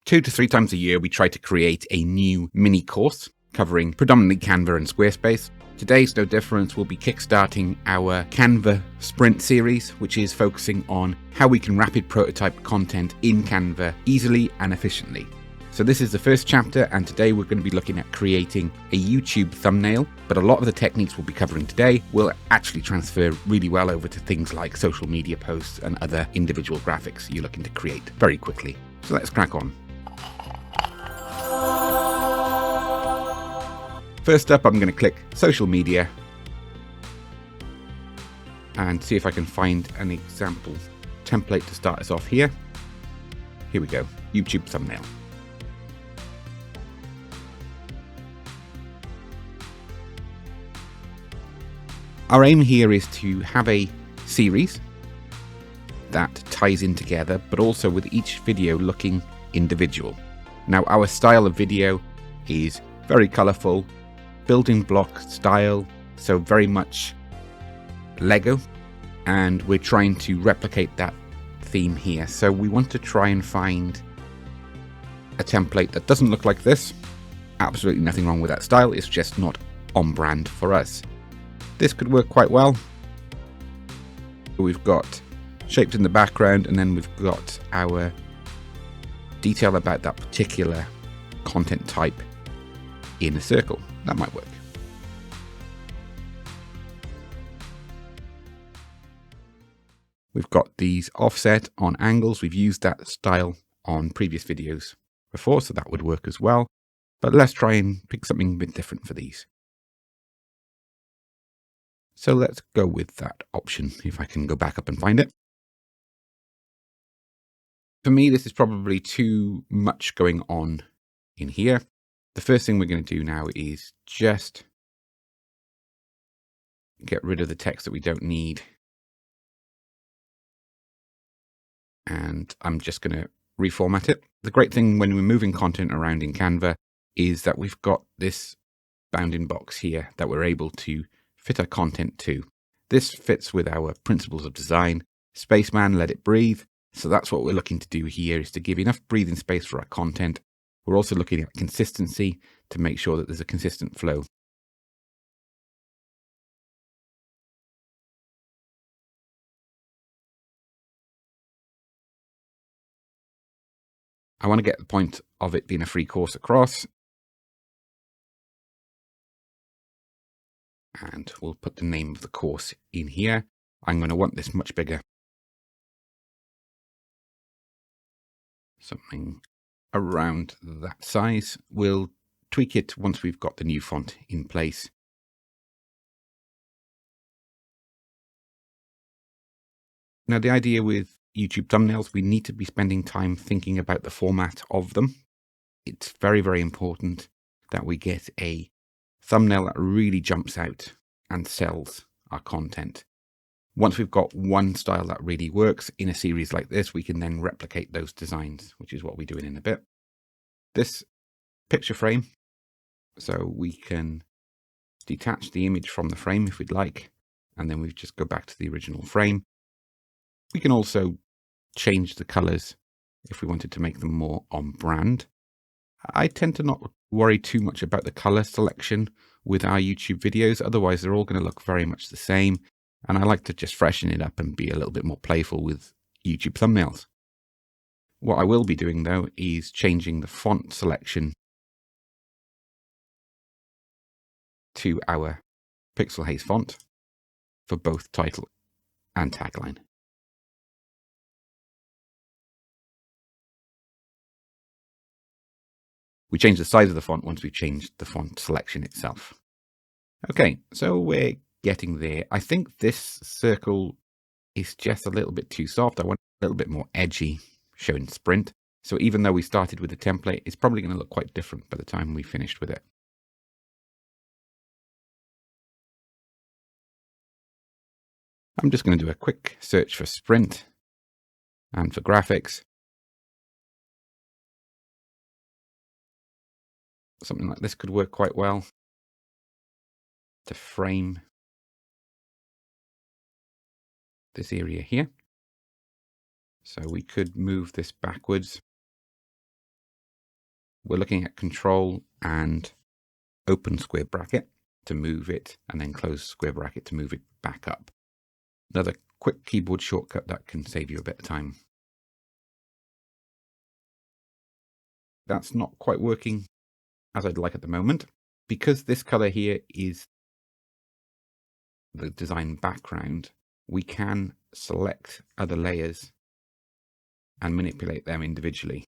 2 to 3 times a year, we try to create a new mini course covering predominantly Canva and Squarespace. Today's no different. We'll be kickstarting our Canva Sprint series, which is focusing on how we can rapid prototype content in Canva easily and efficiently. So this is the first chapter, and today we're going to be looking at creating a YouTube thumbnail, but a lot of the techniques we'll be covering today will actually transfer really well over to things like social media posts and other individual graphics you're looking to create very quickly. So let's crack on. First up, I'm going to click social media and see if I can find an example template to start us off here. Here we go, YouTube thumbnail. Our aim here is to have a series that ties in together, but also with each video looking individual. Now, our style of video is very colourful, building block style, so very much Lego, and we're trying to replicate that theme here. So we want to try and find a template that doesn't look like this. Absolutely nothing wrong with that style, it's just not on brand for us. This could work quite well. We've got shapes in the background, and then we've got our detail about that particular content type in a circle. That might work. We've got these offset on angles. We've used that style on previous videos before, so that would work as well. But let's try and pick something a bit different for these. So let's go with that option, if I can go back up and find it. For me, this is probably too much going on in here. The first thing we're going to do now is just get rid of the text that we don't need. And I'm just going to reformat it. The great thing when we're moving content around in Canva is that we've got this bounding box here that we're able to fit our content to. This fits with our principles of design. Spaceman, let it breathe. So that's what we're looking to do here, is to give enough breathing space for our content. We're also looking at consistency to make sure that there's a consistent flow. I want to get the point of it being a free course across. And we'll put the name of the course in here. I'm going to want this much bigger. Something around that size. We'll tweak it once we've got the new font in place. Now, the idea with YouTube thumbnails, we need to be spending time thinking about the format of them. It's very, very important that we get a thumbnail that really jumps out and sells our content. Once we've got one style that really works in a series like this, we can then replicate those designs, which is what we're doing in a bit. This picture frame, so we can detach the image from the frame if we'd like, and then we just go back to the original frame. We can also change the colors if we wanted to make them more on brand. I tend to not worry too much about the color selection with our YouTube videos, otherwise they're all going to look very much the same. And I like to just freshen it up and be a little bit more playful with YouTube thumbnails. What I will be doing though is changing the font selection to our Pixelhaze font for both title and tagline. We change the size of the font once we've changed the font selection itself. Okay, so we're getting there. I think this circle is just a little bit too soft. I want a little bit more edgy, showing sprint. So even though we started with a template, it's probably going to look quite different by the time we finished with it. I'm just going to do a quick search for sprint and for graphics. Something like this could work quite well to frame this area here. So we could move this backwards we're looking at Control and open square bracket to move it, and then close square bracket to move it back up. Another quick keyboard shortcut that can save you a bit of time. That's not quite working as I'd like at the moment. Because this color here is the design background, we can select other layers and manipulate them individually.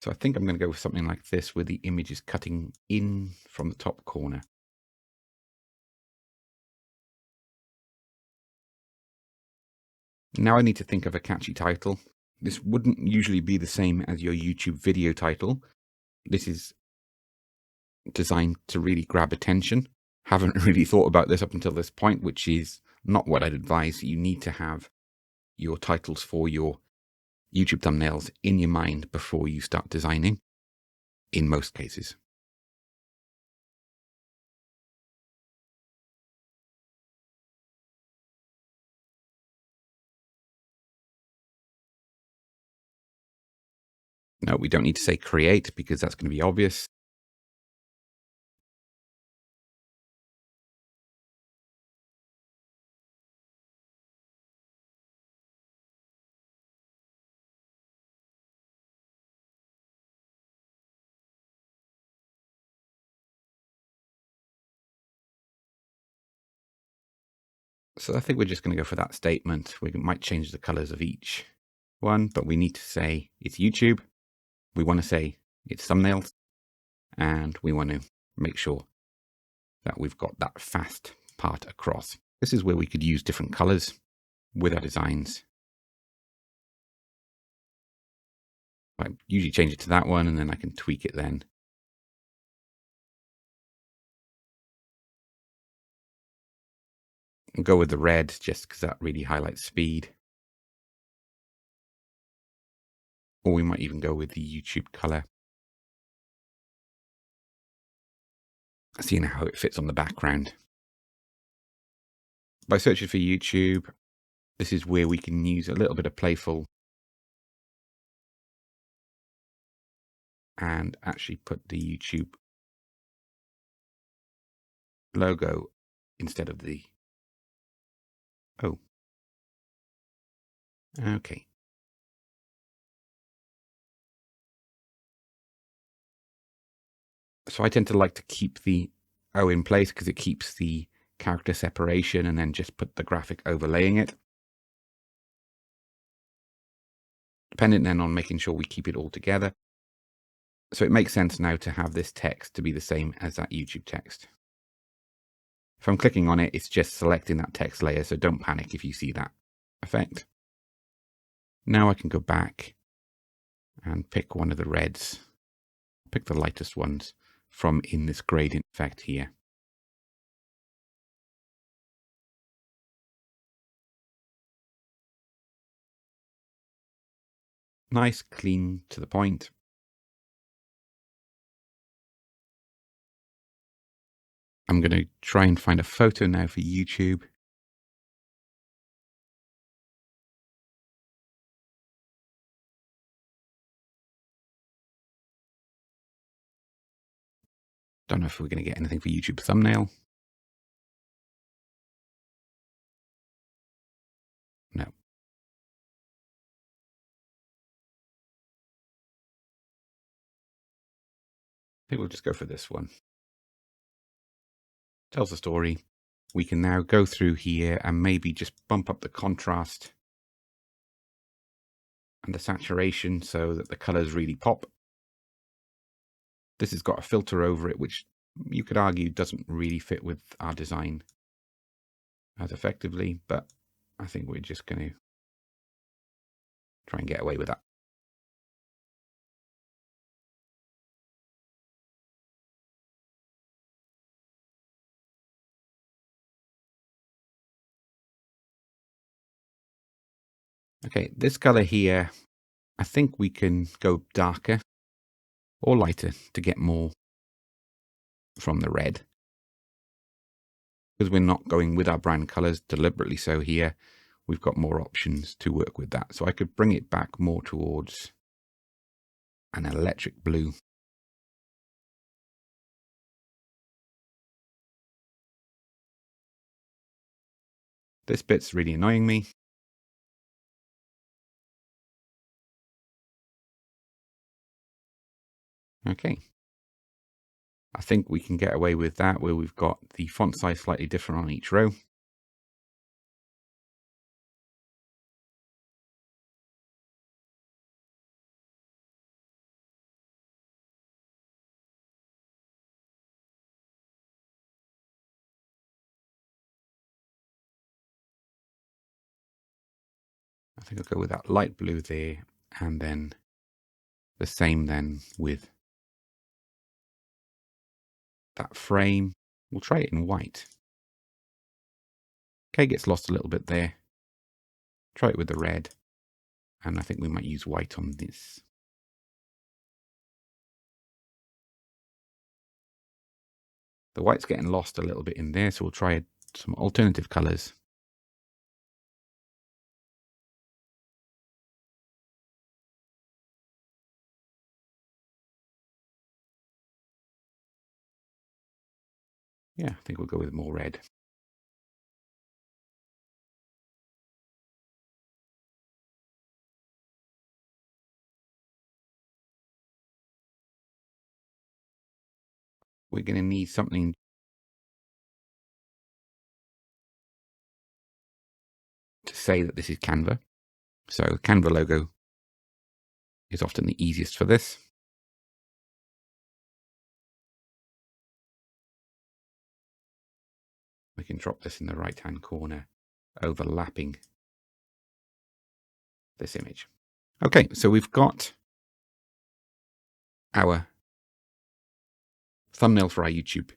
So I think I'm going to go with something like this, where the image is cutting in from the top corner. Now I need to think of a catchy title. This wouldn't usually be the same as your YouTube video title. This is designed to really grab attention. Haven't really thought about this up until this point, which is not what I'd advise. You need to have your titles for your YouTube thumbnails in your mind before you start designing, in most cases. No, we don't need to say create because that's going to be obvious. So I think we're just going to go for that statement. We might change the colors of each one, but we need to say it's YouTube. We want to say it's thumbnails, and we want to make sure that we've got that fast part across. This is where we could use different colors with our designs. I usually change it to that one, and then I can tweak it then. And go with the red just because that really highlights speed. Or we might even go with the YouTube color. Seeing how it fits on the background. By searching for YouTube, this is where we can use a little bit of playful and actually put the YouTube logo instead of the... Oh. Okay. So I tend to like to keep the O in place because it keeps the character separation, and then just put the graphic overlaying it. Dependent then on making sure we keep it all together. So it makes sense now to have this text to be the same as that YouTube text. If I'm clicking on it, it's just selecting that text layer, so don't panic if you see that effect. Now I can go back and pick one of the reds. Pick the lightest ones from in this gradient effect here. Nice, clean, to the point. I'm going to try and find a photo now for YouTube. Don't know if we're going to get anything for YouTube thumbnail. No. I think we'll just go for this one. Tells the story. We can now go through here and maybe just bump up the contrast and the saturation so that the colors really pop. This has got a filter over it, which you could argue doesn't really fit with our design as effectively, but I think we're just going to try and get away with that. Okay, this color here, I think we can go darker or lighter to get more from the red. Because we're not going with our brand colors deliberately so here, we've got more options to work with that. So I could bring it back more towards an electric blue. This bit's really annoying me. Okay. I think we can get away with that where we've got the font size slightly different on each row. I think I'll go with that light blue there, and then the same then with that frame. We'll try it in white. Okay, gets lost a little bit there. Try it with the red, and I think we might use white on this. The white's getting lost a little bit in there, so we'll try some alternative colors. Yeah, I think we'll go with more red. We're going to need something to say that this is Canva. So Canva logo is often the easiest for this. We can drop this in the right-hand corner, overlapping this image. Okay, so we've got our thumbnail for our YouTube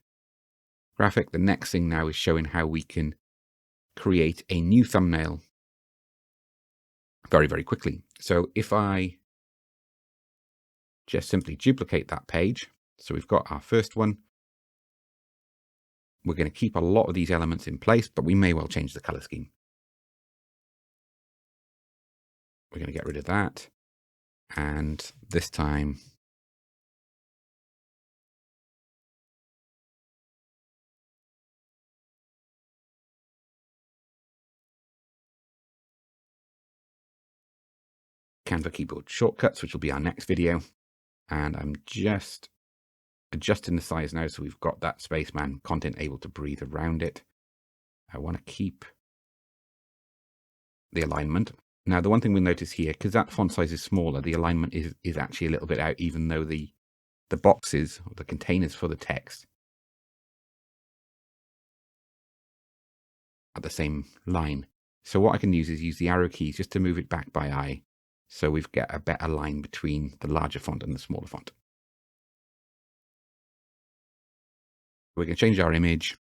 graphic. The next thing now is showing how we can create a new thumbnail very, very quickly. So if I just simply duplicate that page, so we've got our first one. We're going to keep a lot of these elements in place, but we may well change the color scheme. We're going to get rid of that. And this time, Canva keyboard shortcuts, which will be our next video. And I'm just adjusting the size now, so we've got that spaceman content able to breathe around it. I want to keep the alignment. Now, the one thing we'll notice here, because that font size is smaller, the alignment is actually a little bit out, even though the boxes, or the containers for the text, are the same line. So what I can use is use the arrow keys just to move it back by eye, so we've got a better line between the larger font and the smaller font. We're going to change our image.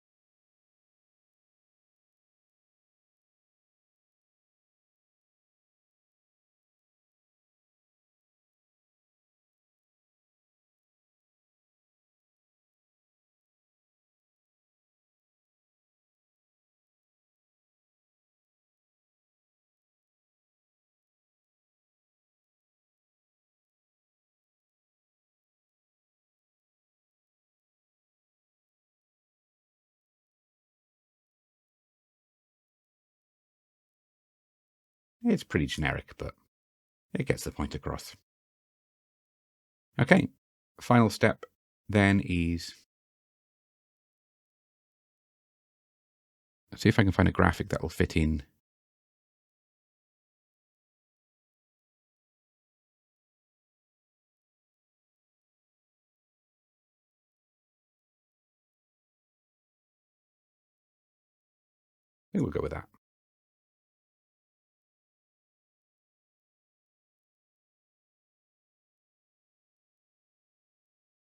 It's pretty generic, but it gets the point across. Okay, final step then is, let's see if I can find a graphic that will fit in. I think we'll go with that.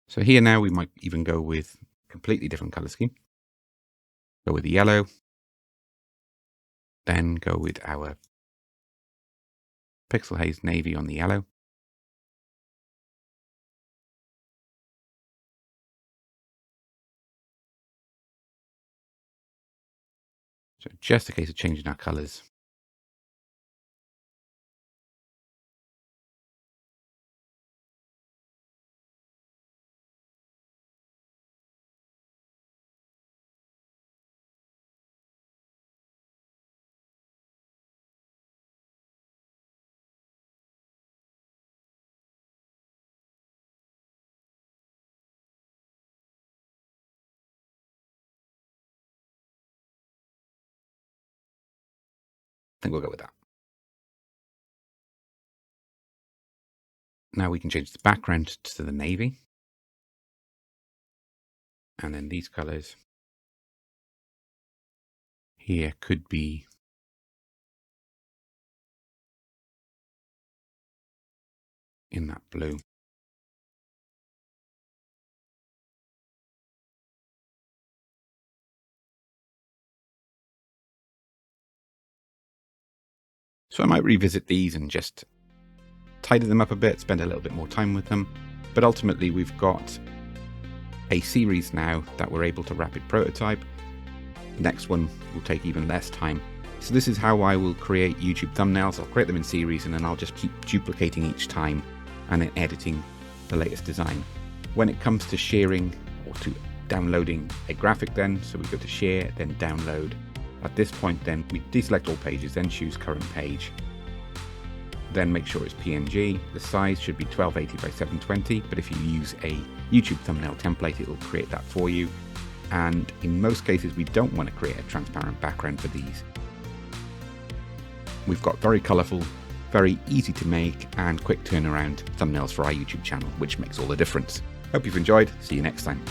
So here now we might even go with a completely different color scheme. Go with the yellow, then go with our Pixelhaze navy on the yellow. So just a case of changing our colors. think we'll go with that. Now we can change the background to the navy. And then these colors here could be in that blue. So I might revisit these and just tidy them up a bit, spend a little bit more time with them. But ultimately we've got a series now that we're able to rapid prototype. The next one will take even less time. So this is how I will create YouTube thumbnails. I'll create them in series and then I'll just keep duplicating each time and then editing the latest design. When it comes to sharing or to downloading a graphic then, so we go to share, then download. At this point then we deselect all pages, then choose current page. Then make sure it's PNG. The size should be 1280 by 720, but if you use a YouTube thumbnail template, it will create that for you. And in most cases, we don't want to create a transparent background for these. We've got very colorful, very easy to make and quick turnaround thumbnails for our YouTube channel, which makes all the difference. Hope you've enjoyed. See you next time.